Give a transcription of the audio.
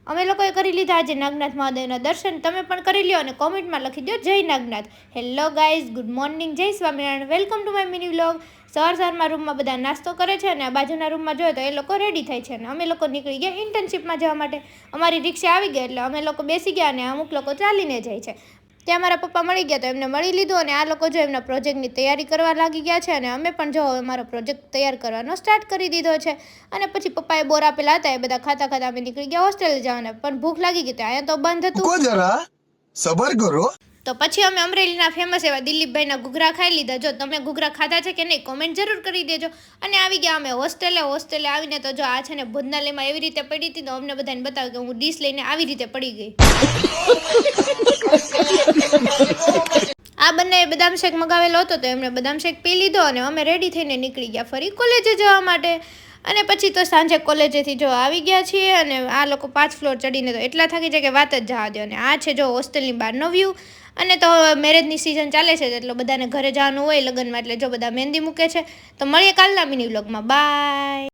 અમે લોકોએ કરી લીધા આજે નાગનાથ મહાદેવના દર્શન. તમે પણ કરી લ્યો અને કોમેન્ટમાં લખી દો જય Nagnath. Hello guys, good morning, જય Swaminarayan, welcome to my mini vlog. સવારમાં રૂમમાં બધા નાસ્તો કરે છે અને આ બાજુના રૂમમાં જોઈએ તો એ લોકો રેડી થાય છે અને અમે લોકો નીકળી ગયા ઇન્ટર્નશીપમાં જવા માટે. અમારી રિક્ષા આવી ગઈ એટલે અમે લોકો બેસી ગયા અને અમુક લોકો ચાલીને જાય છે. ત્યાં મારા પપ્પા મળી ગયા તો એમને મળી લીધું અને આ લોકો જો એમના પ્રોજેક્ટની તૈયારી કરવા લાગી ગયા છે અને અમે પણ જો અમારો પ્રોજેક્ટ તૈયાર કરવાનો સ્ટાર્ટ કરી દીધો છે. અને પછી પપ્પાએ બોર આપેલા હતા એ બધા ખાતા ખાતા અમે નીકળી ગયા હોસ્ટેલે જવાના. પણ ભૂખ લાગી ગઈ તો અહીંયા તો બંધ હતું. જરા સબર કરો. તો પછી અમે અમરેલીના ફેમસ એવા દિલીપભાઈના ઘૂઘરા ખાઈ લીધા. જો તમે ઘૂઘરા ખાધા છે કે નહીં કોમેન્ટ જરૂર કરી દેજો. અને આવી ગયા અમે હોસ્ટેલે આવીને તો જો આ છે ને ભોજનાલયમાં એવી રીતે પડી હતી તો અમને બધાને બતાવ્યું કે હું ડીશ લઈને આવી રીતે પડી ગઈ. આ બંને બદામ શેક મગાવેલો હતો તો એમણે બદામ શેક પી લીધો અને અમે રેડી થઈને નીકળી ગયા ફરી કોલેજે જવા માટે. અને પછી તો સાંજે કોલેજેથી જો આવી ગયા છીએ અને આ લોકો 5 ફ્લોર ચડીને તો એટલા થાકી જાય કે વાત જ જવા દો. અને આ છે જો હોસ્ટેલની બહારનો વ્યૂ. અને તો મેરેજની સિઝન ચાલે છે એટલે બધાને ઘરે જવાનું હોય લગ્નમાં એટલે જો બધા મહેંદી મૂકે છે. તો મળીએ કાલના મિની વ્લોગમાં. બાય.